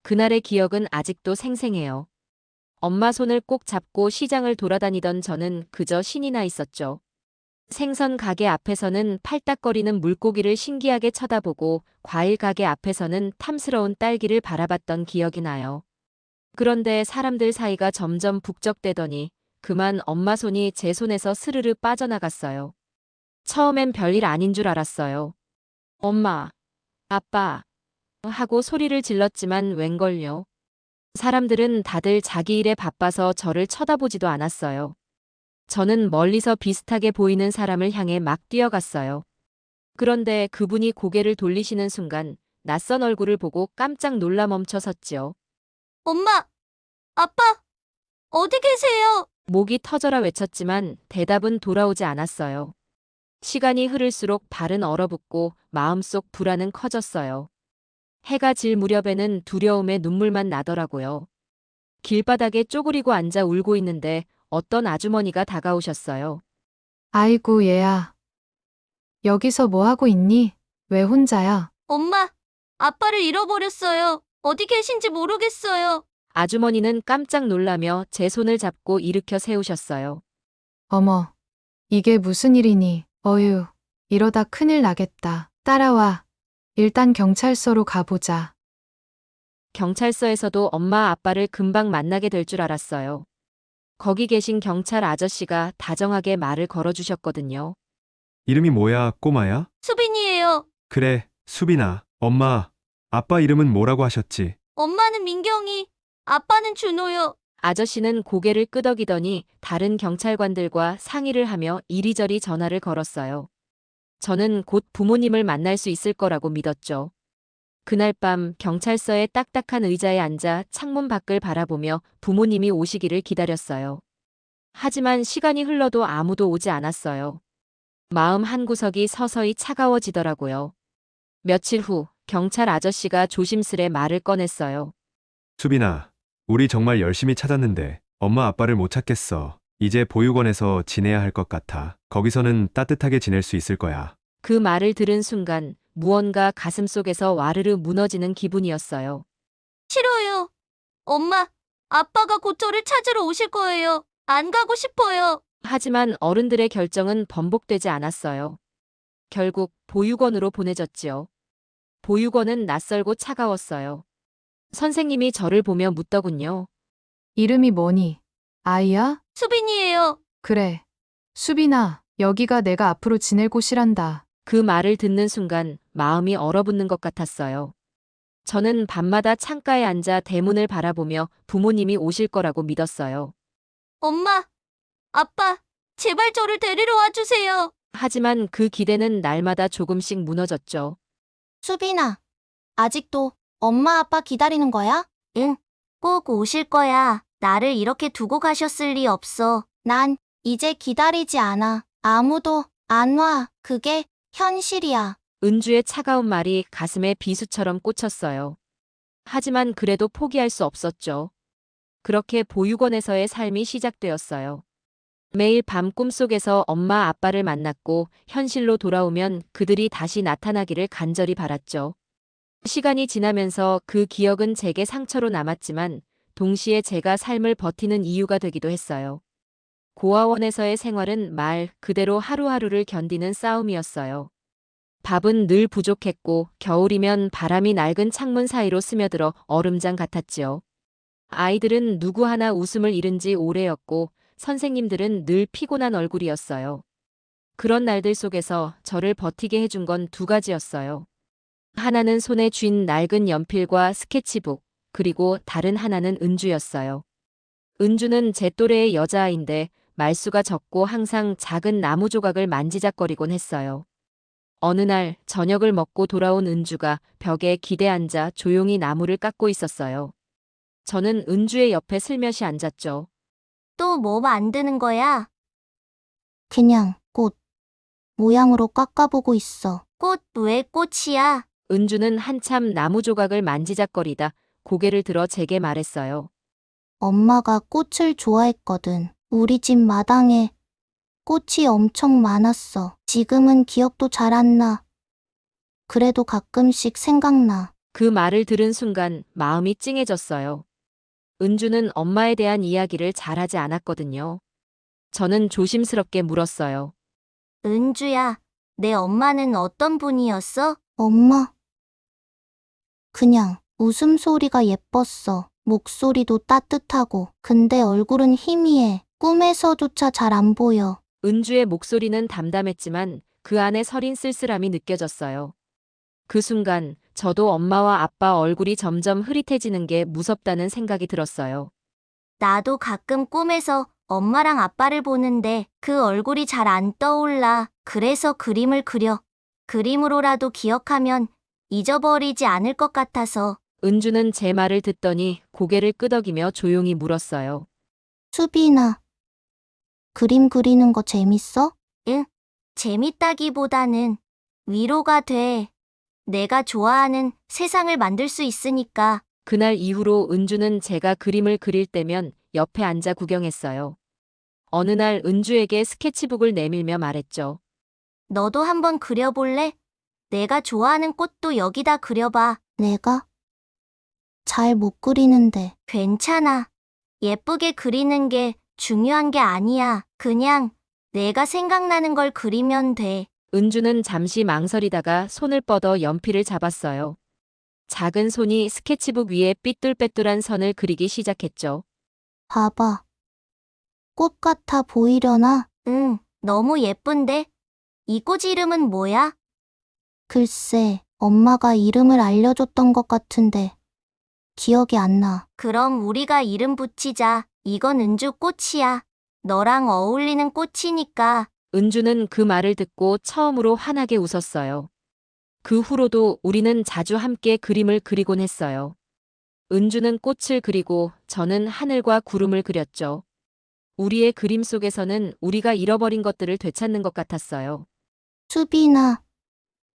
그날의 기억은 아직도 생생해요. 엄마 손을 꼭 잡고 시장을 돌아다니던 저는 그저 신이 나 있었죠. 생선 가게 앞에서는 팔딱거리는 물고기를 신기하게 쳐다보고 과일 가게 앞에서는 탐스러운 딸기를 바라봤던 기억이 나요. 그런데 사람들 사이가 점점 북적대더니 그만 엄마 손이 제 손에서 스르르 빠져나갔어요. 처음엔 별일 아닌 줄 알았어요. 엄마, 아빠 하고 소리를 질렀지만 웬걸요. 사람들은 다들 자기 일에 바빠서 저를 쳐다보지도 않았어요. 저는 멀리서 비슷하게 보이는 사람을 향해 막 뛰어갔어요. 그런데 그분이 고개를 돌리시는 순간 낯선 얼굴을 보고 깜짝 놀라 멈춰 섰지요. 엄마, 아빠, 어디 계세요? 목이 터져라 외쳤지만 대답은 돌아오지 않았어요. 시간이 흐를수록 발은 얼어붙고 마음속 불안은 커졌어요. 해가 질 무렵에는 두려움에 눈물만 나더라고요. 길바닥에 쪼그리고 앉아 울고 있는데 어떤 아주머니가 다가오셨어요. 아이고, 얘야. 여기서 뭐 하고 있니? 왜 혼자야? 엄마, 아빠를 잃어버렸어요. 어디 계신지 모르겠어요. 아주머니는 깜짝 놀라며 제 손을 잡고 일으켜 세우셨어요. 어머, 이게 무슨 일이니? 어휴, 이러다 큰일 나겠다. 따라와. 일단 경찰서로 가보자. 경찰서에서도 엄마 아빠를 금방 만나게 될 줄 알았어요. 거기 계신 경찰 아저씨가 다정하게 말을 걸어주셨거든요. 이름이 뭐야, 꼬마야? 수빈이에요. 그래, 수빈아. 엄마, 아빠 이름은 뭐라고 하셨지? 엄마는 민경이, 아빠는 준호요. 아저씨는 고개를 끄덕이더니 다른 경찰관들과 상의를 하며 이리저리 전화를 걸었어요. 저는 곧 부모님을 만날 수 있을 거라고 믿었죠. 그날 밤 경찰서의 딱딱한 의자에 앉아 창문 밖을 바라보며 부모님이 오시기를 기다렸어요. 하지만 시간이 흘러도 아무도 오지 않았어요. 마음 한구석이 서서히 차가워지더라고요. 며칠 후 경찰 아저씨가 조심스레 말을 꺼냈어요. 수빈아, 우리 정말 열심히 찾았는데 엄마 아빠를 못 찾겠어. 이제 보육원에서 지내야 할 것 같아. 거기서는 따뜻하게 지낼 수 있을 거야. 그 말을 들은 순간 무언가 가슴속에서 와르르 무너지는 기분이었어요. 싫어요. 엄마, 아빠가 곧 저를 찾으러 오실 거예요. 안 가고 싶어요. 하지만 어른들의 결정은 번복되지 않았어요. 결국 보육원으로 보내졌지요. 보육원은 낯설고 차가웠어요. 선생님이 저를 보며 묻더군요. 이름이 뭐니? 아이야? 수빈이에요. 그래. 수빈아, 여기가 내가 앞으로 지낼 곳이란다. 그 말을 듣는 순간 마음이 얼어붙는 것 같았어요. 저는 밤마다 창가에 앉아 대문을 바라보며 부모님이 오실 거라고 믿었어요. 엄마, 아빠, 제발 저를 데리러 와주세요. 하지만 그 기대는 날마다 조금씩 무너졌죠. 수빈아, 아직도 엄마 아빠 기다리는 거야? 응, 꼭 오실 거야. 나를 이렇게 두고 가셨을 리 없어. 난 이제 기다리지 않아. 아무도 안 와. 그게 현실이야. 은주의 차가운 말이 가슴에 비수처럼 꽂혔어요. 하지만 그래도 포기할 수 없었죠. 그렇게 보육원에서의 삶이 시작되었어요. 매일 밤 꿈속에서 엄마 아빠를 만났고 현실로 돌아오면 그들이 다시 나타나기를 간절히 바랐죠. 시간이 지나면서 그 기억은 제게 상처로 남았지만 동시에 제가 삶을 버티는 이유가 되기도 했어요. 고아원에서의 생활은 말 그대로 하루하루를 견디는 싸움이었어요. 밥은 늘 부족했고 겨울이면 바람이 낡은 창문 사이로 스며들어 얼음장 같았지요. 아이들은 누구 하나 웃음을 잃은 지 오래였고 선생님들은 늘 피곤한 얼굴이었어요. 그런 날들 속에서 저를 버티게 해준 건 두 가지였어요. 하나는 손에 쥔 낡은 연필과 스케치북, 그리고 다른 하나는 은주였어요. 은주는 제 또래의 여자아이인데 말수가 적고 항상 작은 나무 조각을 만지작거리곤 했어요. 어느 날 저녁을 먹고 돌아온 은주가 벽에 기대 앉아 조용히 나무를 깎고 있었어요. 저는 은주의 옆에 슬며시 앉았죠. 또 뭐 만드는 거야? 그냥 꽃 모양으로 깎아보고 있어. 꽃 왜 꽃이야? 은주는 한참 나무 조각을 만지작거리다 고개를 들어 제게 말했어요. 엄마가 꽃을 좋아했거든. 우리 집 마당에 꽃이 엄청 많았어. 지금은 기억도 잘 안 나. 그래도 가끔씩 생각나. 그 말을 들은 순간 마음이 찡해졌어요. 은주는 엄마에 대한 이야기를 잘하지 않았거든요. 저는 조심스럽게 물었어요. 은주야, 내 엄마는 어떤 분이었어? 엄마. 그냥 웃음소리가 예뻤어. 목소리도 따뜻하고. 근데 얼굴은 희미해. 꿈에서조차 잘 안 보여. 은주의 목소리는 담담했지만 그 안에 서린 쓸쓸함이 느껴졌어요. 그 순간 저도 엄마와 아빠 얼굴이 점점 흐릿해지는 게 무섭다는 생각이 들었어요. 나도 가끔 꿈에서 엄마랑 아빠를 보는데 그 얼굴이 잘 안 떠올라. 그래서 그림을 그려. 그림으로라도 기억하면 잊어버리지 않을 것 같아서. 은주는 제 말을 듣더니 고개를 끄덕이며 조용히 물었어요. 수빈아, 그림 그리는 거 재밌어? 응, 재밌다기보다는 위로가 돼. 내가 좋아하는 세상을 만들 수 있으니까. 그날 이후로 은주는 제가 그림을 그릴 때면 옆에 앉아 구경했어요. 어느 날 은주에게 스케치북을 내밀며 말했죠. 너도 한번 그려볼래? 내가 좋아하는 꽃도 여기다 그려봐. 내가? 잘 못 그리는데. 괜찮아. 예쁘게 그리는 게 중요한 게 아니야. 그냥 내가 생각나는 걸 그리면 돼. 은주는 잠시 망설이다가 손을 뻗어 연필을 잡았어요. 작은 손이 스케치북 위에 삐뚤빼뚤한 선을 그리기 시작했죠. 봐봐. 꽃 같아 보이려나? 응, 너무 예쁜데? 이 꽃 이름은 뭐야? 글쎄, 엄마가 이름을 알려줬던 것 같은데. 기억이 안 나. 그럼 우리가 이름 붙이자. 이건 은주 꽃이야. 너랑 어울리는 꽃이니까. 은주는 그 말을 듣고 처음으로 환하게 웃었어요. 그 후로도 우리는 자주 함께 그림을 그리곤 했어요. 은주는 꽃을 그리고 저는 하늘과 구름을 그렸죠. 우리의 그림 속에서는 우리가 잃어버린 것들을 되찾는 것 같았어요. 수빈아,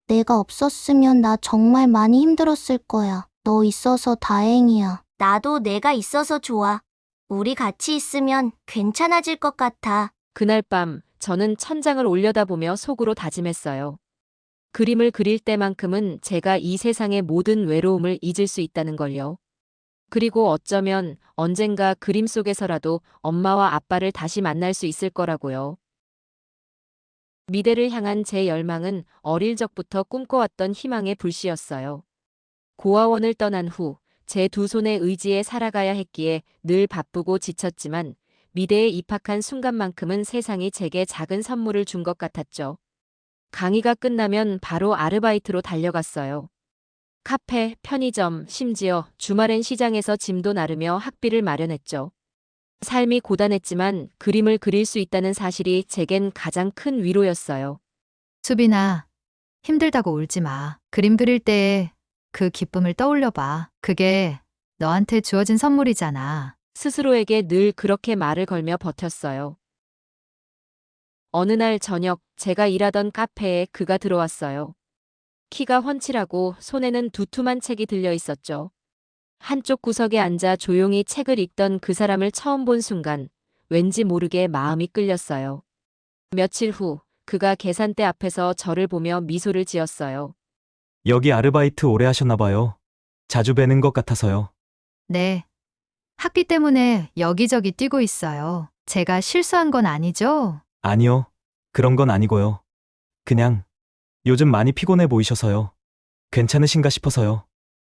내가 없었으면 나 정말 많이 힘들었을 거야. 너 있어서 다행이야. 나도 내가 있어서 좋아. 우리 같이 있으면 괜찮아질 것 같아. 그날 밤 저는 천장을 올려다보며 속으로 다짐했어요. 그림을 그릴 때만큼은 제가 이 세상의 모든 외로움을 잊을 수 있다는 걸요. 그리고 어쩌면 언젠가 그림 속에서라도 엄마와 아빠를 다시 만날 수 있을 거라고요. 미래를 향한 제 열망은 어릴 적부터 꿈꿔왔던 희망의 불씨였어요. 고아원을 떠난 후 제 두 손의 의지에 살아가야 했기에 늘 바쁘고 지쳤지만 미대에 입학한 순간만큼은 세상이 제게 작은 선물을 준 것 같았죠. 강의가 끝나면 바로 아르바이트로 달려갔어요. 카페, 편의점, 심지어 주말엔 시장에서 짐도 나르며 학비를 마련했죠. 삶이 고단했지만 그림을 그릴 수 있다는 사실이 제겐 가장 큰 위로였어요. 수빈아, 힘들다고 울지 마. 그림 그릴 때 그 기쁨을 떠올려 봐. 그게 너한테 주어진 선물이잖아. 스스로에게 늘 그렇게 말을 걸며 버텼어요. 어느 날 저녁 제가 일하던 카페에 그가 들어왔어요. 키가 훤칠하고 손에는 두툼한 책이 들려 있었죠. 한쪽 구석에 앉아 조용히 책을 읽던 그 사람을 처음 본 순간 왠지 모르게 마음이 끌렸어요. 며칠 후 그가 계산대 앞에서 저를 보며 미소를 지었어요. 여기 아르바이트 오래 하셨나 봐요. 자주 뵈는 것 같아서요. 네. 학비 때문에 여기저기 뛰고 있어요. 제가 실수한 건 아니죠? 아니요. 그런 건 아니고요. 그냥 요즘 많이 피곤해 보이셔서요. 괜찮으신가 싶어서요.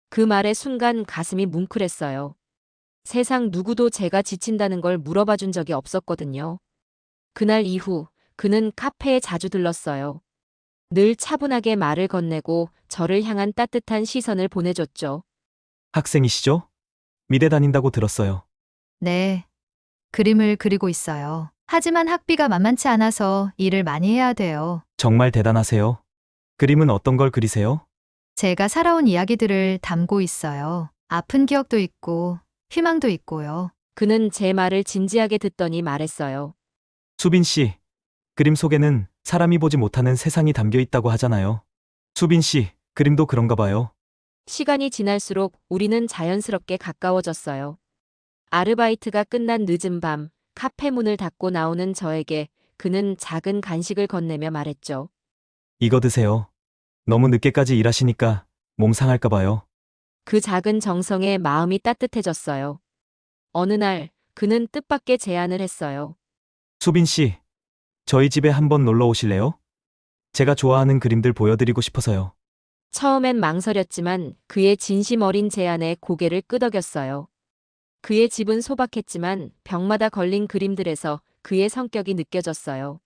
그 말에 순간 가슴이 뭉클했어요. 세상 누구도 제가 지친다는 걸 물어봐 준 적이 없었거든요. 그날 이후 그는 카페에 자주 들렀어요. 늘 차분하게 말을 건네고 저를 향한 따뜻한 시선을 보내줬죠. 학생이시죠? 미대 다닌다고 들었어요. 네. 그림을 그리고 있어요. 하지만 학비가 만만치 않아서 일을 많이 해야 돼요. 정말 대단하세요. 그림은 어떤 걸 그리세요? 제가 살아온 이야기들을 담고 있어요. 아픈 기억도 있고, 희망도 있고요. 그는 제 말을 진지하게 듣더니 말했어요. 수빈 씨, 그림 속에는 사람이 보지 못하는 세상이 담겨 있다고 하잖아요. 수빈 씨, 그림도 그런가 봐요. 시간이 지날수록 우리는 자연스럽게 가까워졌어요. 아르바이트가 끝난 늦은 밤, 카페 문을 닫고 나오는 저에게 그는 작은 간식을 건네며 말했죠. 이거 드세요. 너무 늦게까지 일하시니까 몸 상할까 봐요. 그 작은 정성에 마음이 따뜻해졌어요. 어느 날 그는 뜻밖의 제안을 했어요. 수빈 씨, 저희 집에 한번 놀러 오실래요? 제가 좋아하는 그림들 보여드리고 싶어서요. 처음엔 망설였지만 그의 진심 어린 제안에 고개를 끄덕였어요. 그의 집은 소박했지만 벽마다 걸린 그림들에서 그의 성격이 느껴졌어요.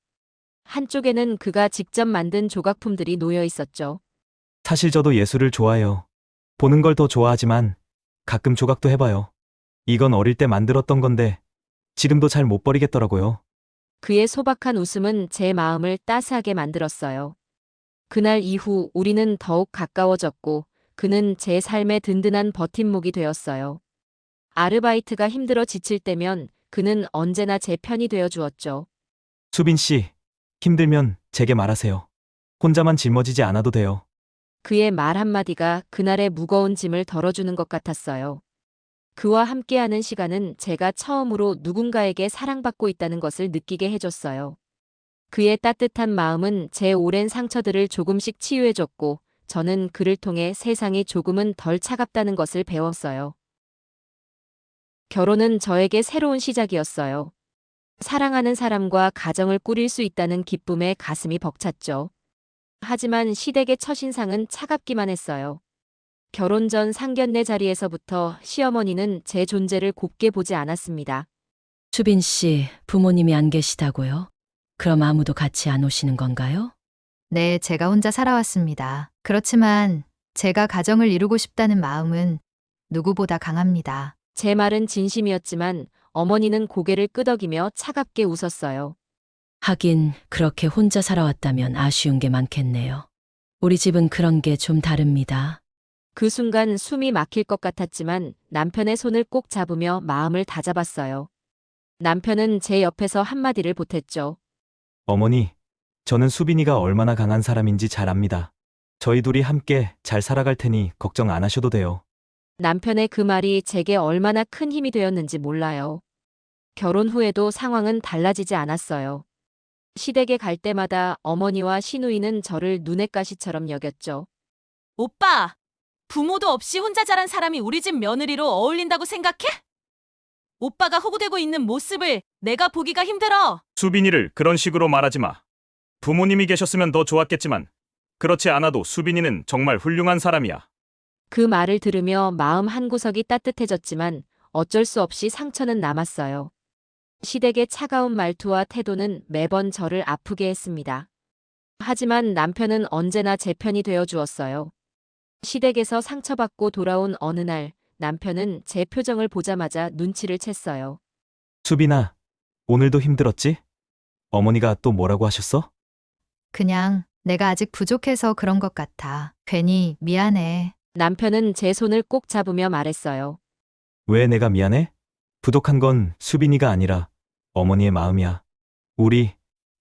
한쪽에는 그가 직접 만든 조각품들이 놓여 있었죠. 사실 저도 예술을 좋아해요. 보는 걸 더 좋아하지만 가끔 조각도 해봐요. 이건 어릴 때 만들었던 건데 지금도 잘 못 버리겠더라고요. 그의 소박한 웃음은 제 마음을 따스하게 만들었어요. 그날 이후 우리는 더욱 가까워졌고 그는 제 삶의 든든한 버팀목이 되었어요. 아르바이트가 힘들어 지칠 때면 그는 언제나 제 편이 되어 주었죠. 수빈 씨, 힘들면 제게 말하세요. 혼자만 짊어지지 않아도 돼요. 그의 말 한마디가 그날의 무거운 짐을 덜어주는 것 같았어요. 그와 함께하는 시간은 제가 처음으로 누군가에게 사랑받고 있다는 것을 느끼게 해줬어요. 그의 따뜻한 마음은 제 오랜 상처들을 조금씩 치유해줬고 저는 그를 통해 세상이 조금은 덜 차갑다는 것을 배웠어요. 결혼은 저에게 새로운 시작이었어요. 사랑하는 사람과 가정을 꾸릴 수 있다는 기쁨에 가슴이 벅찼죠. 하지만 시댁의 첫인상은 차갑기만 했어요. 결혼 전 상견례 자리에서부터 시어머니는 제 존재를 곱게 보지 않았습니다. 수빈 씨, 부모님이 안 계시다고요? 그럼 아무도 같이 안 오시는 건가요? 네, 제가 혼자 살아왔습니다. 그렇지만 제가 가정을 이루고 싶다는 마음은 누구보다 강합니다. 제 말은 진심이었지만 어머니는 고개를 끄덕이며 차갑게 웃었어요. 하긴 그렇게 혼자 살아왔다면 아쉬운 게 많겠네요. 우리 집은 그런 게 좀 다릅니다. 그 순간 숨이 막힐 것 같았지만 남편의 손을 꼭 잡으며 마음을 다잡았어요. 남편은 제 옆에서 한마디를 보탰죠. 어머니, 저는 수빈이가 얼마나 강한 사람인지 잘 압니다. 저희 둘이 함께 잘 살아갈 테니 걱정 안 하셔도 돼요. 남편의 그 말이 제게 얼마나 큰 힘이 되었는지 몰라요. 결혼 후에도 상황은 달라지지 않았어요. 시댁에 갈 때마다 어머니와 시누이는 저를 눈엣 가시처럼 여겼죠. 오빠! 부모도 없이 혼자 자란 사람이 우리 집 며느리로 어울린다고 생각해? 오빠가 호구되고 있는 모습을 내가 보기가 힘들어. 수빈이를 그런 식으로 말하지 마. 부모님이 계셨으면 더 좋았겠지만 그렇지 않아도 수빈이는 정말 훌륭한 사람이야. 그 말을 들으며 마음 한구석이 따뜻해졌지만 어쩔 수 없이 상처는 남았어요. 시댁의 차가운 말투와 태도는 매번 저를 아프게 했습니다. 하지만 남편은 언제나 제 편이 되어 주었어요. 시댁에서 상처받고 돌아온 어느 날 남편은 제 표정을 보자마자 눈치를 챘어요. 수빈아, 오늘도 힘들었지? 어머니가 또 뭐라고 하셨어? 그냥 내가 아직 부족해서 그런 것 같아. 괜히 미안해. 남편은 제 손을 꼭 잡으며 말했어요. 왜 내가 미안해? 부족한 건 수빈이가 아니라 어머니의 마음이야. 우리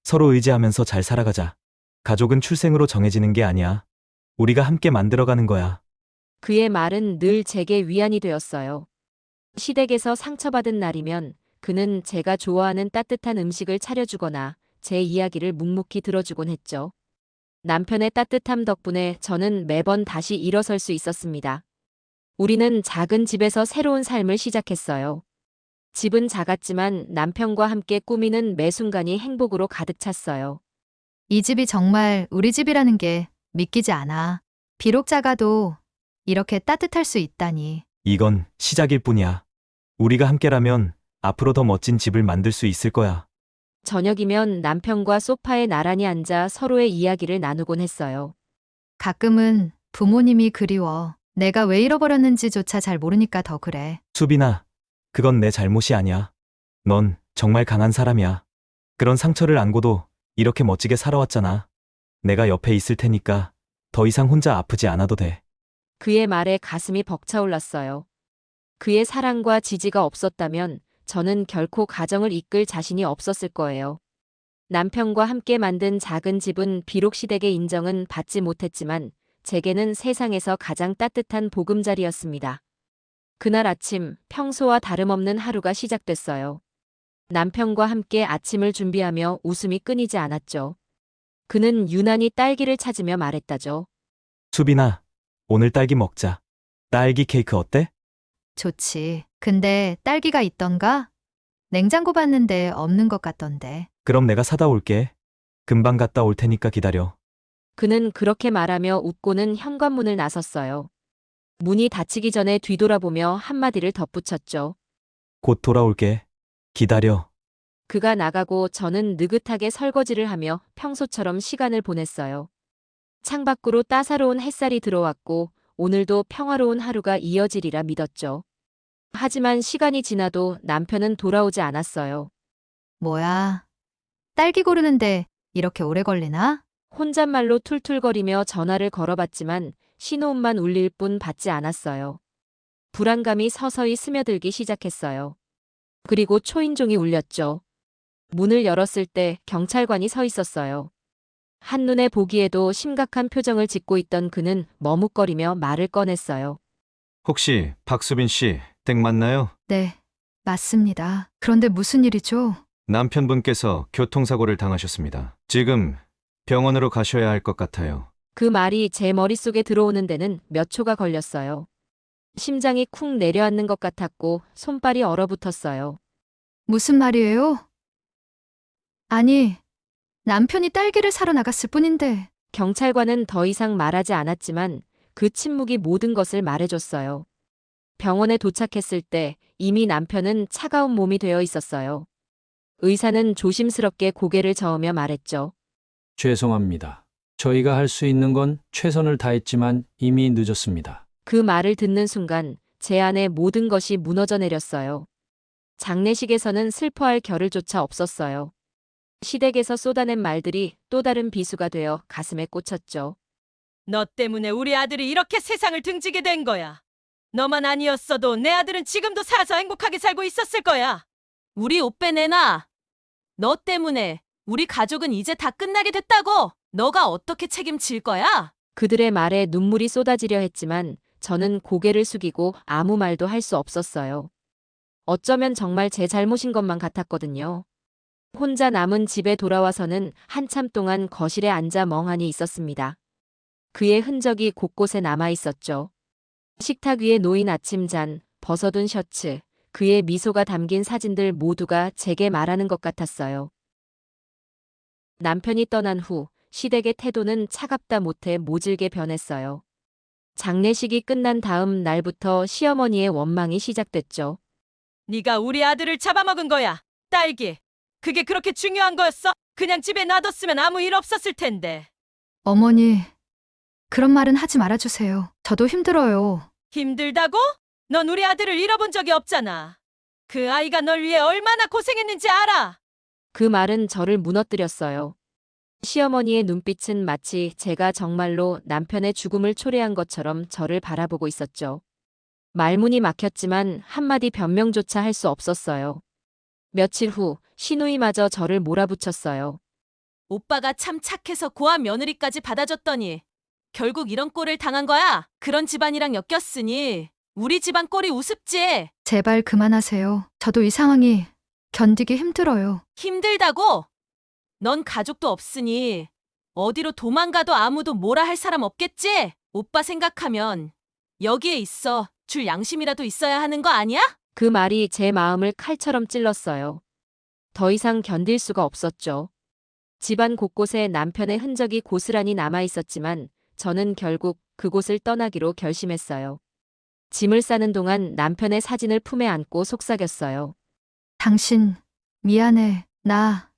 서로 의지하면서 잘 살아가자. 가족은 출생으로 정해지는 게 아니야. 우리가 함께 만들어가는 거야. 그의 말은 늘 제게 위안이 되었어요. 시댁에서 상처받은 날이면 그는 제가 좋아하는 따뜻한 음식을 차려주거나 제 이야기를 묵묵히 들어주곤 했죠. 남편의 따뜻함 덕분에 저는 매번 다시 일어설 수 있었습니다. 우리는 작은 집에서 새로운 삶을 시작했어요. 집은 작았지만 남편과 함께 꾸미는 매 순간이 행복으로 가득 찼어요. 이 집이 정말 우리 집이라는 게 믿기지 않아. 비록 작아도 이렇게 따뜻할 수 있다니. 이건 시작일 뿐이야. 우리가 함께라면 앞으로 더 멋진 집을 만들 수 있을 거야. 저녁이면 남편과 소파에 나란히 앉아 서로의 이야기를 나누곤 했어요. 가끔은 부모님이 그리워. 내가 왜 잃어버렸는지조차 잘 모르니까 더 그래. 수빈아, 그건 내 잘못이 아니야. 넌 정말 강한 사람이야. 그런 상처를 안고도 이렇게 멋지게 살아왔잖아. 내가 옆에 있을 테니까 더 이상 혼자 아프지 않아도 돼. 그의 말에 가슴이 벅차올랐어요. 그의 사랑과 지지가 없었다면 저는 결코 가정을 이끌 자신이 없었을 거예요. 남편과 함께 만든 작은 집은 비록 시댁의 인정은 받지 못했지만 제게는 세상에서 가장 따뜻한 보금자리였습니다. 그날 아침 평소와 다름없는 하루가 시작됐어요. 남편과 함께 아침을 준비하며 웃음이 끊이지 않았죠. 그는 유난히 딸기를 찾으며 말했다죠. 수빈아, 오늘 딸기 먹자. 딸기 케이크 어때? 좋지. 근데 딸기가 있던가? 냉장고 봤는데 없는 것 같던데. 그럼 내가 사다 올게. 금방 갔다 올 테니까 기다려. 그는 그렇게 말하며 웃고는 현관문을 나섰어요. 문이 닫히기 전에 뒤돌아보며 한마디를 덧붙였죠. 곧 돌아올게. 기다려. 그가 나가고 저는 느긋하게 설거지를 하며 평소처럼 시간을 보냈어요. 창밖으로 따사로운 햇살이 들어왔고 오늘도 평화로운 하루가 이어지리라 믿었죠. 하지만 시간이 지나도 남편은 돌아오지 않았어요. 뭐야? 딸기 고르는데 이렇게 오래 걸리나? 혼잣말로 툴툴거리며 전화를 걸어봤지만 신호음만 울릴 뿐 받지 않았어요. 불안감이 서서히 스며들기 시작했어요. 그리고 초인종이 울렸죠. 문을 열었을 때 경찰관이 서 있었어요. 한눈에 보기에도 심각한 표정을 짓고 있던 그는 머뭇거리며 말을 꺼냈어요. 혹시 박수빈 씨 댁 맞나요? 네, 맞습니다. 그런데 무슨 일이죠? 남편분께서 교통사고를 당하셨습니다. 지금 병원으로 가셔야 할 것 같아요. 그 말이 제 머릿속에 들어오는 데는 몇 초가 걸렸어요. 심장이 쿵 내려앉는 것 같았고 손발이 얼어붙었어요. 무슨 말이에요? 아니, 남편이 딸기를 사러 나갔을 뿐인데. 경찰관은 더 이상 말하지 않았지만 그 침묵이 모든 것을 말해줬어요. 병원에 도착했을 때 이미 남편은 차가운 몸이 되어 있었어요. 의사는 조심스럽게 고개를 저으며 말했죠. 죄송합니다. 저희가 할 수 있는 건 최선을 다했지만 이미 늦었습니다. 그 말을 듣는 순간 제 안에 모든 것이 무너져 내렸어요. 장례식에서는 슬퍼할 겨를조차 없었어요. 시댁에서 쏟아낸 말들이 또 다른 비수가 되어 가슴에 꽂혔죠. 너 때문에 우리 아들이 이렇게 세상을 등지게 된 거야. 너만 아니었어도 내 아들은 지금도 살아서 행복하게 살고 있었을 거야. 우리 오빠 내놔. 너 때문에 우리 가족은 이제 다 끝나게 됐다고. 너가 어떻게 책임질 거야? 그들의 말에 눈물이 쏟아지려 했지만 저는 고개를 숙이고 아무 말도 할 수 없었어요. 어쩌면 정말 제 잘못인 것만 같았거든요. 혼자 남은 집에 돌아와서는 한참 동안 거실에 앉아 멍하니 있었습니다. 그의 흔적이 곳곳에 남아 있었죠. 식탁 위에 놓인 아침잔, 벗어둔 셔츠, 그의 미소가 담긴 사진들 모두가 제게 말하는 것 같았어요. 남편이 떠난 후 시댁의 태도는 차갑다 못해 모질게 변했어요. 장례식이 끝난 다음 날부터 시어머니의 원망이 시작됐죠. 네가 우리 아들을 잡아먹은 거야. 딸기. 그게 그렇게 중요한 거였어? 그냥 집에 놔뒀으면 아무 일 없었을 텐데. 어머니, 그런 말은 하지 말아주세요. 저도 힘들어요. 힘들다고? 넌 우리 아들을 잃어본 적이 없잖아. 그 아이가 널 위해 얼마나 고생했는지 알아. 그 말은 저를 무너뜨렸어요. 시어머니의 눈빛은 마치 제가 정말로 남편의 죽음을 초래한 것처럼 저를 바라보고 있었죠. 말문이 막혔지만 한마디 변명조차 할 수 없었어요. 며칠 후 시누이마저 저를 몰아붙였어요. 오빠가 참 착해서 고아 며느리까지 받아줬더니 결국 이런 꼴을 당한 거야. 그런 집안이랑 엮였으니 우리 집안 꼴이 우습지. 제발 그만하세요. 저도 이 상황이 견디기 힘들어요. 힘들다고? 넌 가족도 없으니 어디로 도망가도 아무도 뭐라 할 사람 없겠지? 오빠 생각하면 여기에 있어 줄 양심이라도 있어야 하는 거 아니야? 그 말이 제 마음을 칼처럼 찔렀어요. 더 이상 견딜 수가 없었죠. 집안 곳곳에 남편의 흔적이 고스란히 남아 있었지만 저는 결국 그곳을 떠나기로 결심했어요. 짐을 싸는 동안 남편의 사진을 품에 안고 속삭였어요. 당신, 미안해. 나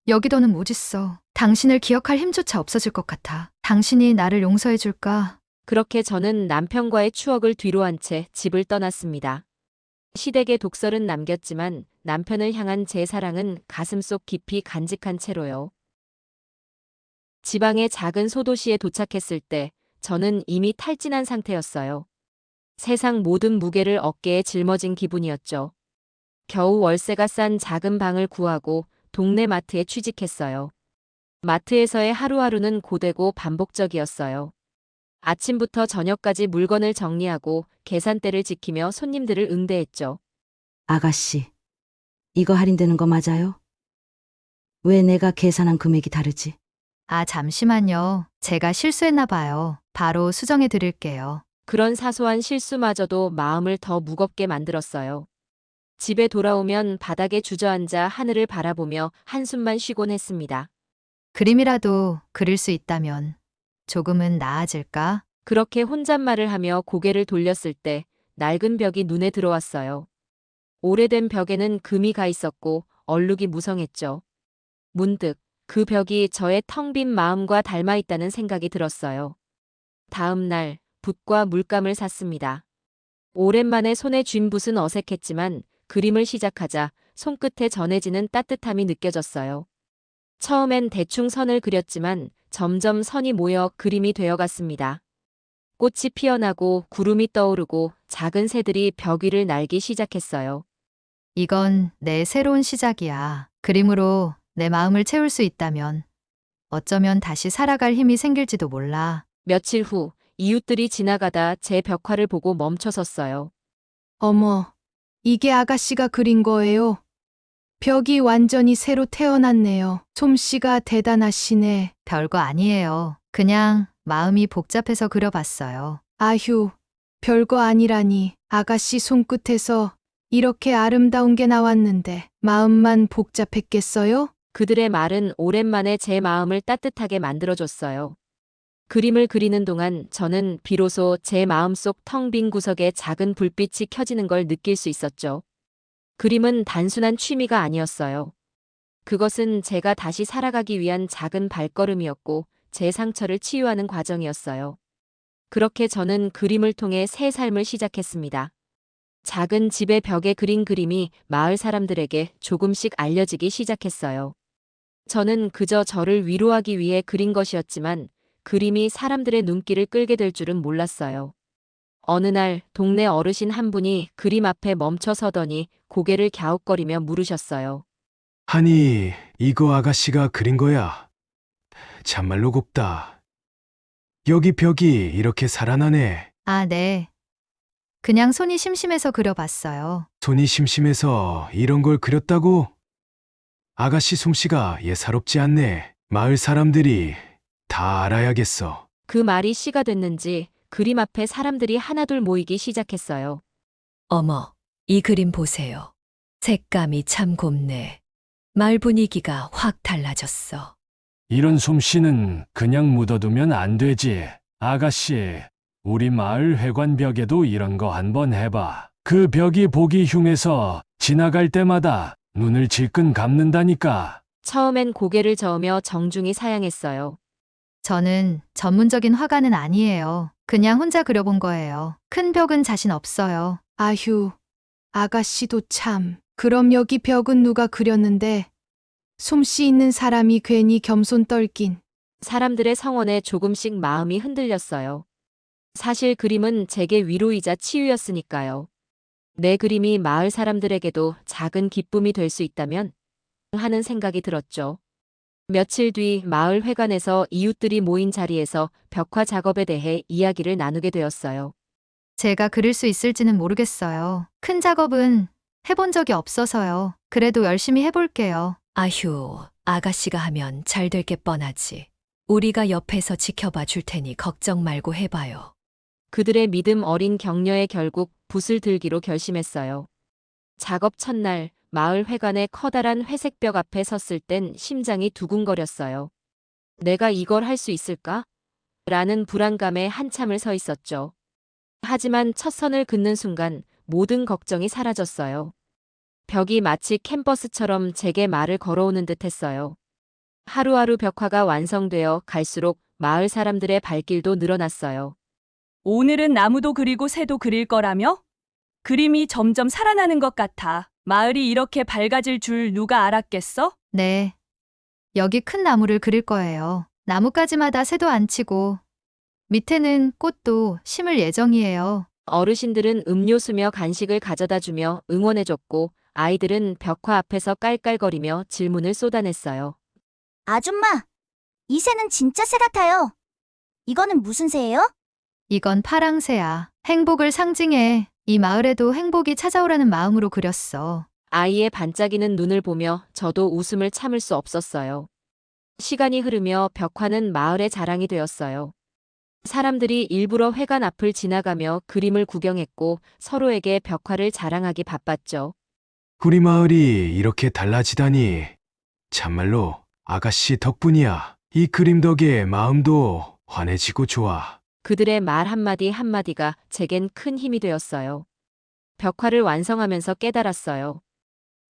여기 더는 못 있어. 당신을 기억할 힘조차 없어질 것 같아. 당신이 나를 용서해 줄까? 그렇게 저는 남편과의 추억을 뒤로한 채 집을 떠났습니다. 시댁의 독설은 남겼지만 남편을 향한 제 사랑은 가슴속 깊이 간직한 채로요. 지방의 작은 소도시에 도착했을 때 저는 이미 탈진한 상태였어요. 세상 모든 무게를 어깨에 짊어진 기분이었죠. 겨우 월세가 싼 작은 방을 구하고 동네 마트에 취직했어요. 마트에서의 하루하루는 고되고 반복적이었어요. 아침부터 저녁까지 물건을 정리하고 계산대를 지키며 손님들을 응대했죠. 아가씨, 이거 할인되는 거 맞아요? 왜 내가 계산한 금액이 다르지? 아, 잠시만요. 제가 실수했나 봐요. 바로 수정해 드릴게요. 그런 사소한 실수마저도 마음을 더 무겁게 만들었어요. 집에 돌아오면 바닥에 주저앉아 하늘을 바라보며 한숨만 쉬곤 했습니다. 그림이라도 그릴 수 있다면 조금은 나아질까? 그렇게 혼잣말을 하며 고개를 돌렸을 때 낡은 벽이 눈에 들어왔어요. 오래된 벽에는 금이 가 있었고 얼룩이 무성했죠. 문득 그 벽이 저의 텅 빈 마음과 닮아 있다는 생각이 들었어요. 다음 날 붓과 물감을 샀습니다. 오랜만에 손에 쥔 붓은 어색했지만 그림을 시작하자 손끝에 전해지는 따뜻함이 느껴졌어요. 처음엔 대충 선을 그렸지만 점점 선이 모여 그림이 되어갔습니다. 꽃이 피어나고 구름이 떠오르고 작은 새들이 벽 위를 날기 시작했어요. 이건 내 새로운 시작이야. 그림으로 내 마음을 채울 수 있다면 어쩌면 다시 살아갈 힘이 생길지도 몰라. 며칠 후 이웃들이 지나가다 제 벽화를 보고 멈춰섰어요. 어머, 이게 아가씨가 그린 거예요? 벽이 완전히 새로 태어났네요. 솜씨가 대단하시네. 별거 아니에요. 그냥 마음이 복잡해서 그려봤어요. 아휴, 별거 아니라니. 아가씨 손끝에서 이렇게 아름다운 게 나왔는데 마음만 복잡했겠어요? 그들의 말은 오랜만에 제 마음을 따뜻하게 만들어줬어요. 그림을 그리는 동안 저는 비로소 제 마음속 텅 빈 구석에 작은 불빛이 켜지는 걸 느낄 수 있었죠. 그림은 단순한 취미가 아니었어요. 그것은 제가 다시 살아가기 위한 작은 발걸음이었고 제 상처를 치유하는 과정이었어요. 그렇게 저는 그림을 통해 새 삶을 시작했습니다. 작은 집의 벽에 그린 그림이 마을 사람들에게 조금씩 알려지기 시작했어요. 저는 그저 저를 위로하기 위해 그린 것이었지만 그림이 사람들의 눈길을 끌게 될 줄은 몰랐어요. 어느 날 동네 어르신 한 분이 그림 앞에 멈춰 서더니 고개를 갸웃거리며 물으셨어요. 아니, 이거 아가씨가 그린 거야? 참말로 곱다. 여기 벽이 이렇게 살아나네. 아, 네. 그냥 손이 심심해서 그려봤어요. 손이 심심해서 이런 걸 그렸다고? 아가씨 솜씨가 예사롭지 않네. 마을 사람들이 다 알아야겠어. 그 말이 씨가 됐는지 그림 앞에 사람들이 하나둘 모이기 시작했어요. 어머, 이 그림 보세요. 색감이 참 곱네. 마을 분위기가 확 달라졌어. 이런 솜씨는 그냥 묻어두면 안 되지. 아가씨, 우리 마을 회관 벽에도 이런 거 한번 해봐. 그 벽이 보기 흉해서 지나갈 때마다 눈을 질끈 감는다니까. 처음엔 고개를 저으며 정중히 사양했어요. 저는 전문적인 화가는 아니에요. 그냥 혼자 그려본 거예요. 큰 벽은 자신 없어요. 아휴, 아가씨도 참. 그럼 여기 벽은 누가 그렸는데? 솜씨 있는 사람이 괜히 겸손 떨긴. 사람들의 성원에 조금씩 마음이 흔들렸어요. 사실 그림은 제게 위로이자 치유였으니까요. 내 그림이 마을 사람들에게도 작은 기쁨이 될 수 있다면 하는 생각이 들었죠. 며칠 뒤 마을 회관에서 이웃들이 모인 자리에서 벽화 작업에 대해 이야기를 나누게 되었어요. 제가 그릴 수 있을지는 모르겠어요. 큰 작업은 해본 적이 없어서요. 그래도 열심히 해볼게요. 아휴, 아가씨가 하면 잘 될 게 뻔하지. 우리가 옆에서 지켜봐 줄 테니 걱정 말고 해봐요. 그들의 믿음 어린 격려에 결국 붓을 들기로 결심했어요. 작업 첫날 마을 회관의 커다란 회색 벽 앞에 섰을 땐 심장이 두근거렸어요. 내가 이걸 할 수 있을까? 라는 불안감에 한참을 서 있었죠. 하지만 첫 선을 긋는 순간 모든 걱정이 사라졌어요. 벽이 마치 캠퍼스처럼 제게 말을 걸어오는 듯 했어요. 하루하루 벽화가 완성되어 갈수록 마을 사람들의 발길도 늘어났어요. 오늘은 나무도 그리고 새도 그릴 거라며? 그림이 점점 살아나는 것 같아. 마을이 이렇게 밝아질 줄 누가 알았겠어? 네. 여기 큰 나무를 그릴 거예요. 나뭇가지마다 새도 안 치고 밑에는 꽃도 심을 예정이에요. 어르신들은 음료수며 간식을 가져다 주며 응원해줬고 아이들은 벽화 앞에서 깔깔거리며 질문을 쏟아냈어요. 아줌마, 이 새는 진짜 새 같아요. 이거는 무슨 새예요? 이건 파랑새야. 행복을 상징해. 이 마을에도 행복이 찾아오라는 마음으로 그렸어. 아이의 반짝이는 눈을 보며 저도 웃음을 참을 수 없었어요. 시간이 흐르며 벽화는 마을의 자랑이 되었어요. 사람들이 일부러 회관 앞을 지나가며 그림을 구경했고 서로에게 벽화를 자랑하기 바빴죠. 우리 마을이 이렇게 달라지다니. 참말로 아가씨 덕분이야. 이 그림 덕에 마음도 환해지고 좋아. 그들의 말 한마디 한마디가 제겐 큰 힘이 되었어요. 벽화를 완성하면서 깨달았어요.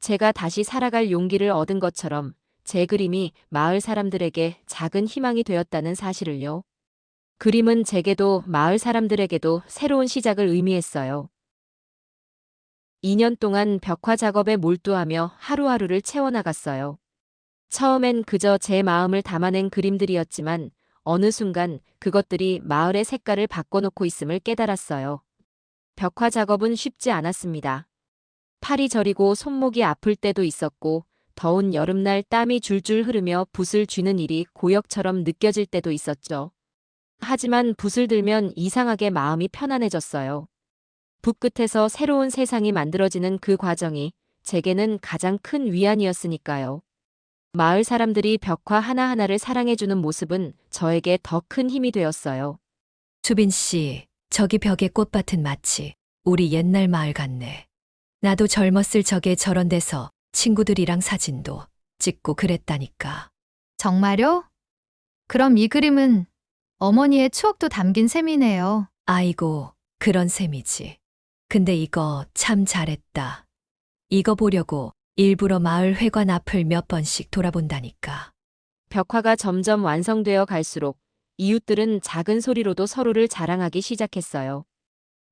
제가 다시 살아갈 용기를 얻은 것처럼 제 그림이 마을 사람들에게 작은 희망이 되었다는 사실을요. 그림은 제게도 마을 사람들에게도 새로운 시작을 의미했어요. 2년 동안 벽화 작업에 몰두하며 하루하루를 채워나갔어요. 처음엔 그저 제 마음을 담아낸 그림들이었지만 어느 순간 그것들이 마을의 색깔을 바꿔놓고 있음을 깨달았어요. 벽화 작업은 쉽지 않았습니다. 팔이 저리고 손목이 아플 때도 있었고 더운 여름날 땀이 줄줄 흐르며 붓을 쥐는 일이 고역처럼 느껴질 때도 있었죠. 하지만 붓을 들면 이상하게 마음이 편안해졌어요. 붓 끝에서 새로운 세상이 만들어지는 그 과정이 제게는 가장 큰 위안이었으니까요. 마을 사람들이 벽화 하나하나를 사랑해주는 모습은 저에게 더 큰 힘이 되었어요. 수빈 씨, 저기 벽에 꽃밭은 마치 우리 옛날 마을 같네. 나도 젊었을 적에 저런 데서 친구들이랑 사진도 찍고 그랬다니까. 정말요? 그럼 이 그림은 어머니의 추억도 담긴 셈이네요. 아이고, 그런 셈이지. 근데 이거 참 잘했다. 이거 보려고 일부러 마을 회관 앞을 몇 번씩 돌아본다니까. 벽화가 점점 완성되어 갈수록 이웃들은 작은 소리로도 서로를 자랑하기 시작했어요.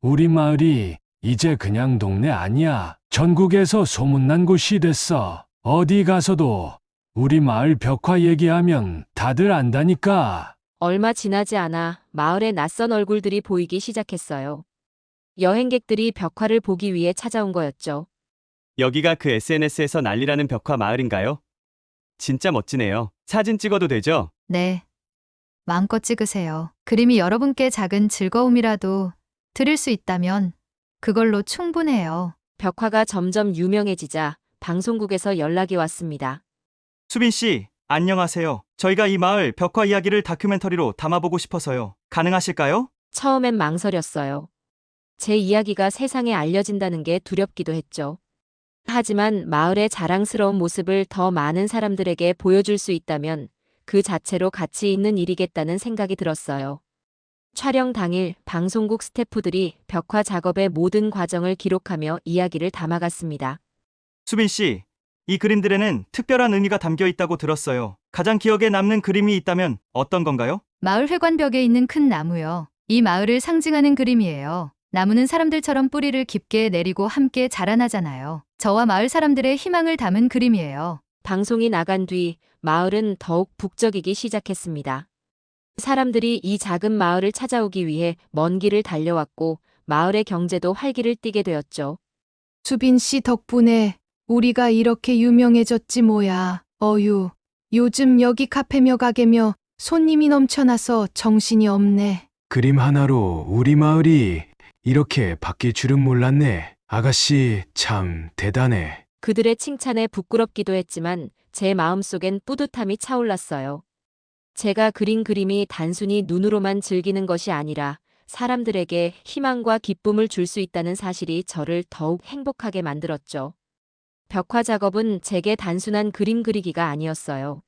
우리 마을이 이제 그냥 동네 아니야. 전국에서 소문난 곳이 됐어. 어디 가서도 우리 마을 벽화 얘기하면 다들 안다니까. 얼마 지나지 않아 마을에 낯선 얼굴들이 보이기 시작했어요. 여행객들이 벽화를 보기 위해 찾아온 거였죠. 여기가 그 SNS에서 난리라는 벽화 마을인가요? 진짜 멋지네요. 사진 찍어도 되죠? 네. 마음껏 찍으세요. 그림이 여러분께 작은 즐거움이라도 드릴 수 있다면 그걸로 충분해요. 벽화가 점점 유명해지자 방송국에서 연락이 왔습니다. 수빈 씨, 안녕하세요. 저희가 이 마을 벽화 이야기를 다큐멘터리로 담아보고 싶어서요. 가능하실까요? 처음엔 망설였어요. 제 이야기가 세상에 알려진다는 게 두렵기도 했죠. 하지만 마을의 자랑스러운 모습을 더 많은 사람들에게 보여줄 수 있다면 그 자체로 가치 있는 일이겠다는 생각이 들었어요. 촬영 당일 방송국 스태프들이 벽화 작업의 모든 과정을 기록하며 이야기를 담아갔습니다. 수빈 씨, 이 그림들에는 특별한 의미가 담겨 있다고 들었어요. 가장 기억에 남는 그림이 있다면 어떤 건가요? 마을 회관벽에 있는 큰 나무요. 이 마을을 상징하는 그림이에요. 나무는 사람들처럼 뿌리를 깊게 내리고 함께 자라나잖아요. 저와 마을 사람들의 희망을 담은 그림이에요. 방송이 나간 뒤 마을은 더욱 북적이기 시작했습니다. 사람들이 이 작은 마을을 찾아오기 위해 먼 길을 달려왔고 마을의 경제도 활기를 띠게 되었죠. 수빈 씨 덕분에 우리가 이렇게 유명해졌지 뭐야. 어휴, 요즘 여기 카페며 가게며 손님이 넘쳐나서 정신이 없네. 그림 하나로 우리 마을이 이렇게 바뀔 줄은 몰랐네. 아가씨 참 대단해. 그들의 칭찬에 부끄럽기도 했지만 제 마음속엔 뿌듯함이 차올랐어요. 제가 그린 그림이 단순히 눈으로만 즐기는 것이 아니라 사람들에게 희망과 기쁨을 줄 수 있다는 사실이 저를 더욱 행복하게 만들었죠. 벽화 작업은 제게 단순한 그림 그리기가 아니었어요.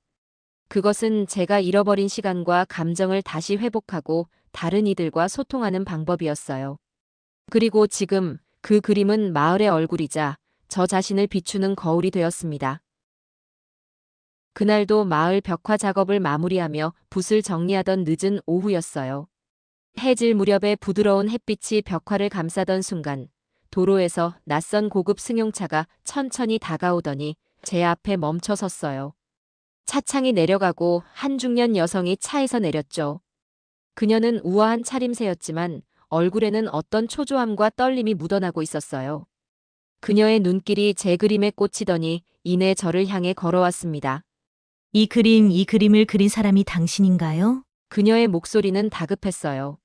그것은 제가 잃어버린 시간과 감정을 다시 회복하고 다른 이들과 소통하는 방법이었어요. 그리고 지금 그 그림은 마을의 얼굴이자 저 자신을 비추는 거울이 되었습니다. 그날도 마을 벽화 작업을 마무리하며 붓을 정리하던 늦은 오후였어요. 해질 무렵에 부드러운 햇빛이 벽화를 감싸던 순간 도로에서 낯선 고급 승용차가 천천히 다가오더니 제 앞에 멈춰 섰어요. 차창이 내려가고 한 중년 여성이 차에서 내렸죠. 그녀는 우아한 차림새였지만 얼굴에는 어떤 초조함과 떨림이 묻어나고 있었어요. 그녀의 눈길이 제 그림에 꽂히더니 이내 저를 향해 걸어왔습니다. 이 그림을 그린 사람이 당신인가요? 그녀의 목소리는 다급했어요.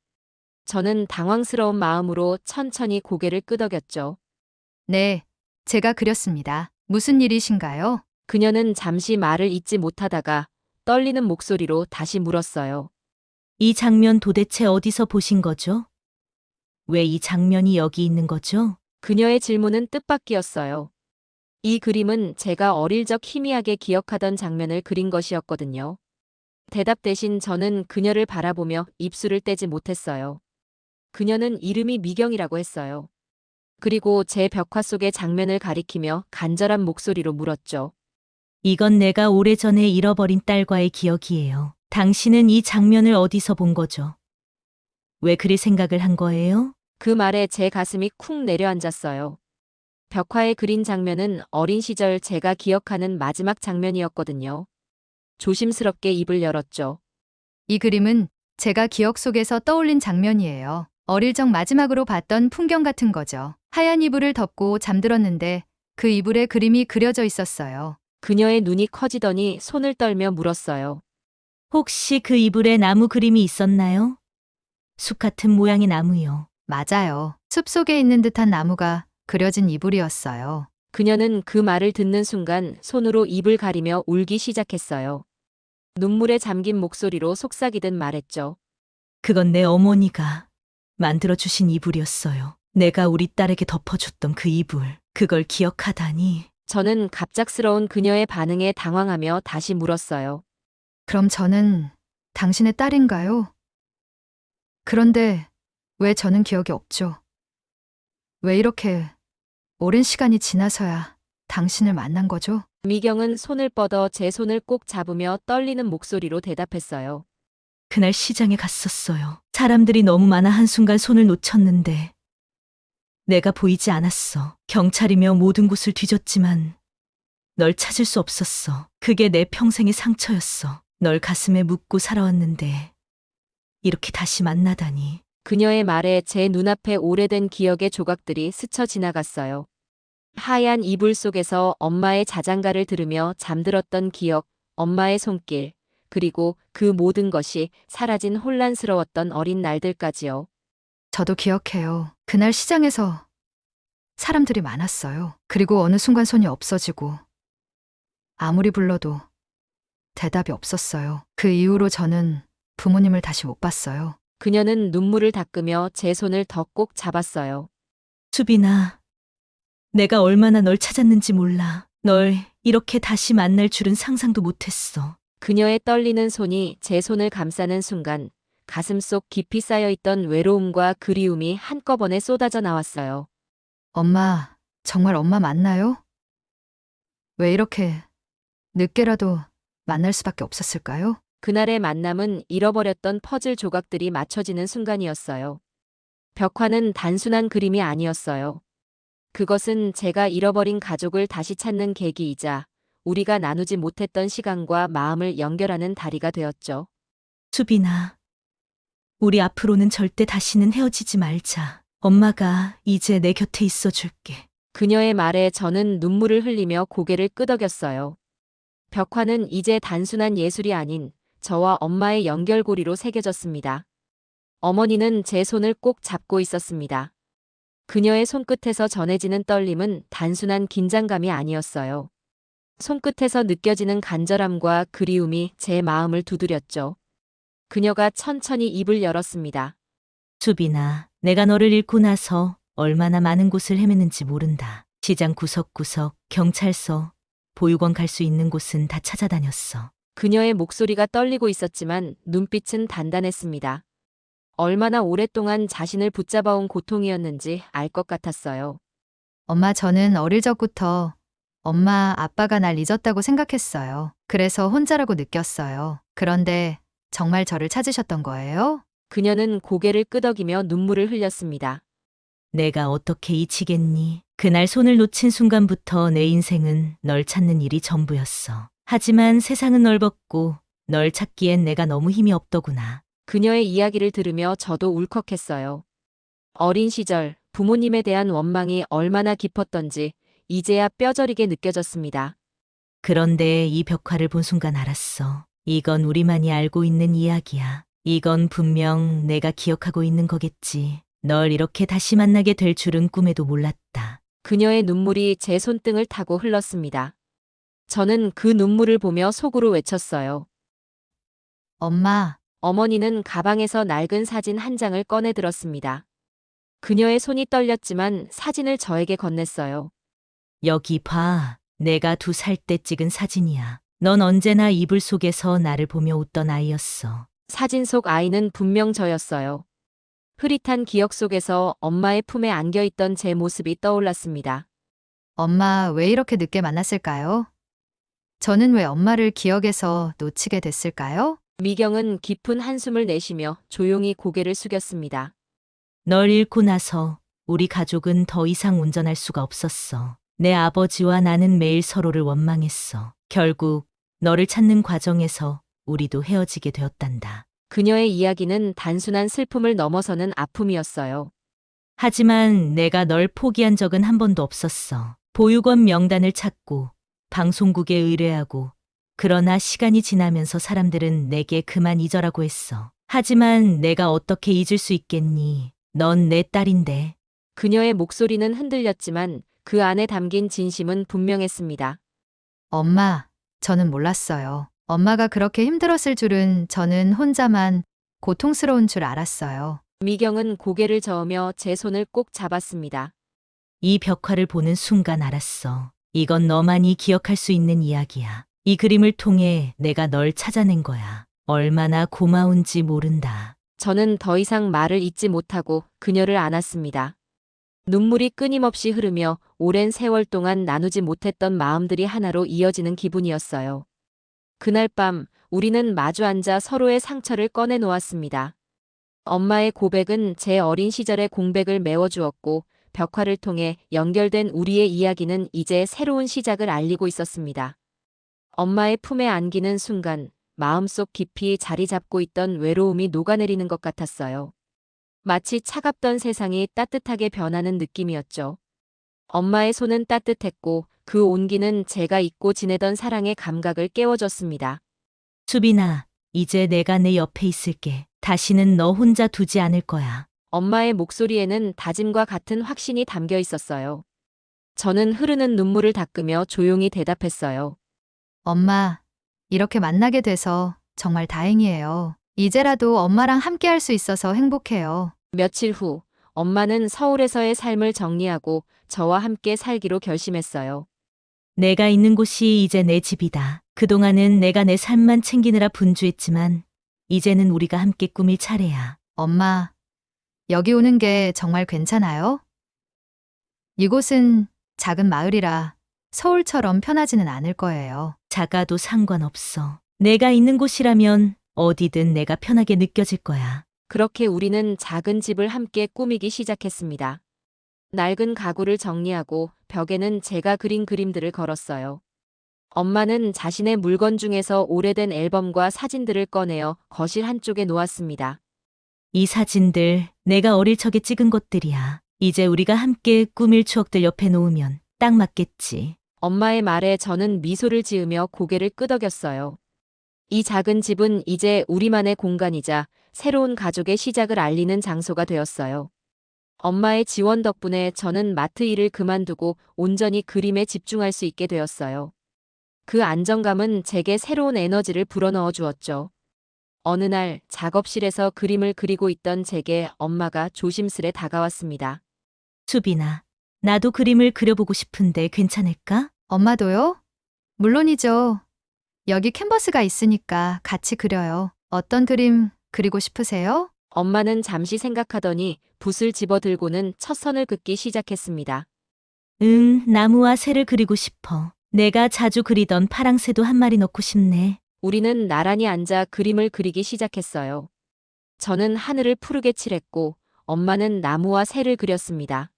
저는 당황스러운 마음으로 천천히 고개를 끄덕였죠. 네, 제가 그렸습니다. 무슨 일이신가요? 그녀는 잠시 말을 잇지 못하다가 떨리는 목소리로 다시 물었어요. 이 장면 도대체 어디서 보신 거죠? 왜 이 장면이 여기 있는 거죠? 그녀의 질문은 뜻밖이었어요. 이 그림은 제가 어릴 적 희미하게 기억하던 장면을 그린 것이었거든요. 대답 대신 저는 그녀를 바라보며 입술을 떼지 못했어요. 그녀는 이름이 미경이라고 했어요. 그리고 제 벽화 속의 장면을 가리키며 간절한 목소리로 물었죠. 이건 내가 오래전에 잃어버린 딸과의 기억이에요. 당신은 이 장면을 어디서 본 거죠? 왜 그리 생각을 한 거예요? 그 말에 제 가슴이 쿵 내려앉았어요. 벽화에 그린 장면은 어린 시절 제가 기억하는 마지막 장면이었거든요. 조심스럽게 입을 열었죠. 이 그림은 제가 기억 속에서 떠올린 장면이에요. 어릴 적 마지막으로 봤던 풍경 같은 거죠. 하얀 이불을 덮고 잠들었는데 그 이불에 그림이 그려져 있었어요. 그녀의 눈이 커지더니 손을 떨며 물었어요. 혹시 그 이불에 나무 그림이 있었나요? 숲 같은 모양의 나무요. 맞아요. 숲 속에 있는 듯한 나무가 그려진 이불이었어요. 그녀는 그 말을 듣는 순간 손으로 입을 가리며 울기 시작했어요. 눈물에 잠긴 목소리로 속삭이듯 말했죠. 그건 내 어머니가 만들어주신 이불이었어요. 내가 우리 딸에게 덮어줬던 그 이불. 그걸 기억하다니. 저는 갑작스러운 그녀의 반응에 당황하며 다시 물었어요. 그럼 저는 당신의 딸인가요? 그런데 왜 저는 기억이 없죠? 왜 이렇게 오랜 시간이 지나서야 당신을 만난 거죠? 미경은 손을 뻗어 제 손을 꼭 잡으며 떨리는 목소리로 대답했어요. 그날 시장에 갔었어요. 사람들이 너무 많아 한순간 손을 놓쳤는데 내가 보이지 않았어. 경찰이며 모든 곳을 뒤졌지만 널 찾을 수 없었어. 그게 내 평생의 상처였어. 널 가슴에 묻고 살아왔는데 이렇게 다시 만나다니. 그녀의 말에 제 눈앞에 오래된 기억의 조각들이 스쳐 지나갔어요. 하얀 이불 속에서 엄마의 자장가를 들으며 잠들었던 기억, 엄마의 손길, 그리고 그 모든 것이 사라진 혼란스러웠던 어린 날들까지요. 저도 기억해요. 그날 시장에서 사람들이 많았어요. 그리고 어느 순간 손이 없어지고 아무리 불러도 대답이 없었어요. 그 이후로 저는 부모님을 다시 못 봤어요. 그녀는 눈물을 닦으며 제 손을 더 꼭 잡았어요. 수빈아, 내가 얼마나 널 찾았는지 몰라. 널 이렇게 다시 만날 줄은 상상도 못했어. 그녀의 떨리는 손이 제 손을 감싸는 순간 가슴속 깊이 쌓여있던 외로움과 그리움이 한꺼번에 쏟아져 나왔어요. 엄마, 정말 엄마 맞나요? 왜 이렇게 늦게라도 만날 수밖에 없었을까요? 그날의 만남은 잃어버렸던 퍼즐 조각들이 맞춰지는 순간이었어요. 벽화는 단순한 그림이 아니었어요. 그것은 제가 잃어버린 가족을 다시 찾는 계기이자 우리가 나누지 못했던 시간과 마음을 연결하는 다리가 되었죠. 수빈아, 우리 앞으로는 절대 다시는 헤어지지 말자. 엄마가 이제 내 곁에 있어 줄게. 그녀의 말에 저는 눈물을 흘리며 고개를 끄덕였어요. 벽화는 이제 단순한 예술이 아닌 저와 엄마의 연결고리로 새겨졌습니다. 어머니는 제 손을 꼭 잡고 있었습니다. 그녀의 손끝에서 전해지는 떨림은 단순한 긴장감이 아니었어요. 손끝에서 느껴지는 간절함과 그리움이 제 마음을 두드렸죠. 그녀가 천천히 입을 열었습니다. 수빈아, 내가 너를 잃고 나서 얼마나 많은 곳을 헤맸는지 모른다. 시장 구석구석, 경찰서, 보육원 갈 수 있는 곳은 다 찾아다녔어. 그녀의 목소리가 떨리고 있었지만 눈빛은 단단했습니다. 얼마나 오랫동안 자신을 붙잡아온 고통이었는지 알 것 같았어요. 엄마, 저는 어릴 적부터 엄마, 아빠가 날 잊었다고 생각했어요. 그래서 혼자라고 느꼈어요. 그런데 정말 저를 찾으셨던 거예요? 그녀는 고개를 끄덕이며 눈물을 흘렸습니다. 내가 어떻게 잊히겠니? 그날 손을 놓친 순간부터 내 인생은 널 찾는 일이 전부였어. 하지만 세상은 넓었고 널 찾기엔 내가 너무 힘이 없더구나. 그녀의 이야기를 들으며 저도 울컥했어요. 어린 시절 부모님에 대한 원망이 얼마나 깊었던지 이제야 뼈저리게 느껴졌습니다. 그런데 이 벽화를 본 순간 알았어. 이건 우리만이 알고 있는 이야기야. 이건 분명 내가 기억하고 있는 거겠지. 널 이렇게 다시 만나게 될 줄은 꿈에도 몰랐다. 그녀의 눈물이 제 손등을 타고 흘렀습니다. 저는 그 눈물을 보며 속으로 외쳤어요. 엄마, 어머니는 가방에서 낡은 사진 한 장을 꺼내 들었습니다. 그녀의 손이 떨렸지만 사진을 저에게 건넸어요. 여기 봐. 내가 2살 때 찍은 사진이야. 넌 언제나 이불 속에서 나를 보며 웃던 아이였어. 사진 속 아이는 분명 저였어요. 흐릿한 기억 속에서 엄마의 품에 안겨있던 제 모습이 떠올랐습니다. 엄마 왜 이렇게 늦게 만났을까요? 저는 왜 엄마를 기억에서 놓치게 됐을까요? 미경은 깊은 한숨을 내쉬며 조용히 고개를 숙였습니다. 널 잃고 나서 우리 가족은 더 이상 운전할 수가 없었어. 내 아버지와 나는 매일 서로를 원망했어. 결국 너를 찾는 과정에서 우리도 헤어지게 되었단다. 그녀의 이야기는 단순한 슬픔을 넘어서는 아픔이었어요. 하지만 내가 널 포기한 적은 한 번도 없었어. 보육원 명단을 찾고 방송국에 의뢰하고 그러나 시간이 지나면서 사람들은 내게 그만 잊어라고 했어. 하지만 내가 어떻게 잊을 수 있겠니? 넌 내 딸인데. 그녀의 목소리는 흔들렸지만 그 안에 담긴 진심은 분명했습니다. 엄마, 저는 몰랐어요. 엄마가 그렇게 힘들었을 줄은 저는 혼자만 고통스러운 줄 알았어요. 미경은 고개를 저으며 제 손을 꼭 잡았습니다. 이 벽화를 보는 순간 알았어. 이건 너만이 기억할 수 있는 이야기야. 이 그림을 통해 내가 널 찾아낸 거야. 얼마나 고마운지 모른다. 저는 더 이상 말을 잇지 못하고 그녀를 안았습니다. 눈물이 끊임없이 흐르며 오랜 세월 동안 나누지 못했던 마음들이 하나로 이어지는 기분이었어요. 그날 밤 우리는 마주 앉아 서로의 상처를 꺼내 놓았습니다. 엄마의 고백은 제 어린 시절의 공백을 메워주었고 벽화를 통해 연결된 우리의 이야기는 이제 새로운 시작을 알리고 있었습니다. 엄마의 품에 안기는 순간 마음속 깊이 자리 잡고 있던 외로움이 녹아내리는 것 같았어요. 마치 차갑던 세상이 따뜻하게 변하는 느낌이었죠. 엄마의 손은 따뜻했고 그 온기는 제가 잊고 지내던 사랑의 감각을 깨워줬습니다. 수빈아, 이제 내가 내 옆에 있을게. 다시는 너 혼자 두지 않을 거야. 엄마의 목소리에는 다짐과 같은 확신이 담겨 있었어요. 저는 흐르는 눈물을 닦으며 조용히 대답했어요. 엄마, 이렇게 만나게 돼서 정말 다행이에요. 이제라도 엄마랑 함께 할 수 있어서 행복해요. 며칠 후 엄마는 서울에서의 삶을 정리하고 저와 함께 살기로 결심했어요. 내가 있는 곳이 이제 내 집이다. 그동안은 내가 내 삶만 챙기느라 분주했지만 이제는 우리가 함께 꾸밀 차례야. 엄마, 여기 오는 게 정말 괜찮아요? 이곳은 작은 마을이라 서울처럼 편하지는 않을 거예요. 작아도 상관없어. 내가 있는 곳이라면 어디든 내가 편하게 느껴질 거야. 그렇게 우리는 작은 집을 함께 꾸미기 시작했습니다. 낡은 가구를 정리하고 벽에는 제가 그린 그림들을 걸었어요. 엄마는 자신의 물건 중에서 오래된 앨범과 사진들을 꺼내어 거실 한쪽에 놓았습니다. 이 사진들 내가 어릴 적에 찍은 것들이야. 이제 우리가 함께 꾸밀 추억들 옆에 놓으면 딱 맞겠지. 엄마의 말에 저는 미소를 지으며 고개를 끄덕였어요. 이 작은 집은 이제 우리만의 공간이자 새로운 가족의 시작을 알리는 장소가 되었어요. 엄마의 지원 덕분에 저는 마트 일을 그만두고 온전히 그림에 집중할 수 있게 되었어요. 그 안정감은 제게 새로운 에너지를 불어넣어 주었죠. 어느 날 작업실에서 그림을 그리고 있던 제게 엄마가 조심스레 다가왔습니다. 수빈아, 나도 그림을 그려보고 싶은데 괜찮을까? 엄마도요? 물론이죠. 여기 캔버스가 있으니까 같이 그려요. 어떤 그림 그리고 싶으세요? 엄마는 잠시 생각하더니 붓을 집어들고는 첫 선을 긋기 시작했습니다. 나무와 새를 그리고 싶어. 내가 자주 그리던 파랑새도 한 마리 넣고 싶네. 우리는 나란히 앉아 그림을 그리기 시작했어요. 저는 하늘을 푸르게 칠했고 엄마는 나무와 새를 그렸습니다.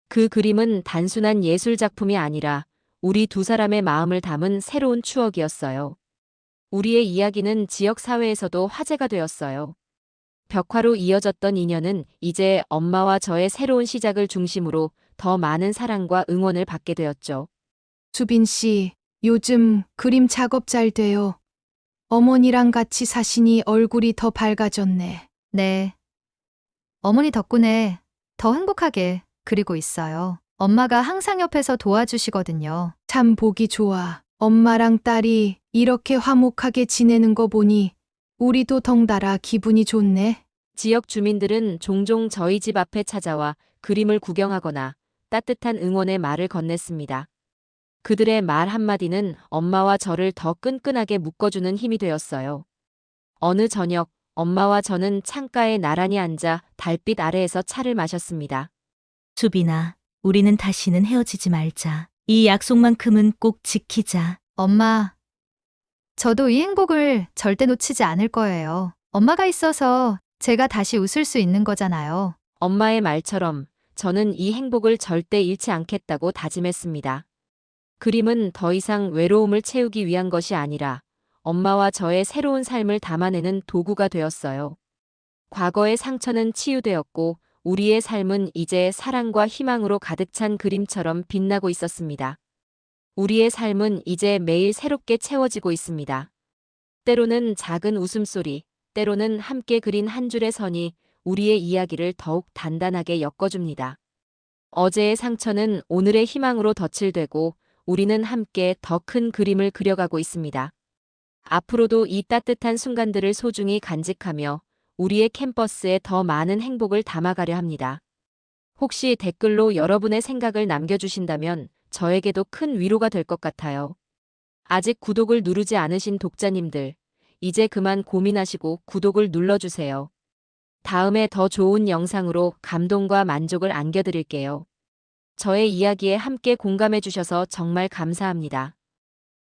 그 그림은 단순한 예술 작품이 아니라 우리 두 사람의 마음을 담은 새로운 추억이었어요. 우리의 이야기는 지역 사회에서도 화제가 되었어요. 벽화로 이어졌던 인연은 이제 엄마와 저의 새로운 시작을 중심으로 더 많은 사랑과 응원을 받게 되었죠. 수빈 씨, 요즘 그림 작업 잘 돼요. 어머니랑 같이 사시니 얼굴이 더 밝아졌네. 네. 어머니 덕분에 더 행복하게 그리고 있어요. 엄마가 항상 옆에서 도와주시거든요. 참 보기 좋아. 엄마랑 딸이 이렇게 화목하게 지내는 거 보니 우리도 덩달아 기분이 좋네. 지역 주민들은 종종 저희 집 앞에 찾아와 그림을 구경하거나 따뜻한 응원의 말을 건넸습니다. 그들의 말 한마디는 엄마와 저를 더 끈끈하게 묶어주는 힘이 되었어요. 어느 저녁, 엄마와 저는 창가에 나란히 앉아 달빛 아래에서 차를 마셨습니다. 수빈아, 우리는 다시는 헤어지지 말자. 이 약속만큼은 꼭 지키자. 엄마, 저도 이 행복을 절대 놓치지 않을 거예요. 엄마가 있어서 제가 다시 웃을 수 있는 거잖아요. 엄마의 말처럼 저는 이 행복을 절대 잃지 않겠다고 다짐했습니다. 그림은 더 이상 외로움을 채우기 위한 것이 아니라 엄마와 저의 새로운 삶을 담아내는 도구가 되었어요. 과거의 상처는 치유되었고 우리의 삶은 이제 사랑과 희망으로 가득 찬 그림처럼 빛나고 있었습니다. 우리의 삶은 이제 매일 새롭게 채워지고 있습니다. 때로는 작은 웃음소리, 때로는 함께 그린 한 줄의 선이 우리의 이야기를 더욱 단단하게 엮어줍니다. 어제의 상처는 오늘의 희망으로 덧칠되고 우리는 함께 더 큰 그림을 그려가고 있습니다. 앞으로도 이 따뜻한 순간들을 소중히 간직하며 우리의 캠퍼스에 더 많은 행복을 담아가려 합니다. 혹시 댓글로 여러분의 생각을 남겨주신다면 저에게도 큰 위로가 될 것 같아요. 아직 구독을 누르지 않으신 독자님들, 이제 그만 고민하시고 구독을 눌러주세요. 다음에 더 좋은 영상으로 감동과 만족을 안겨드릴게요. 저의 이야기에 함께 공감해주셔서 정말 감사합니다.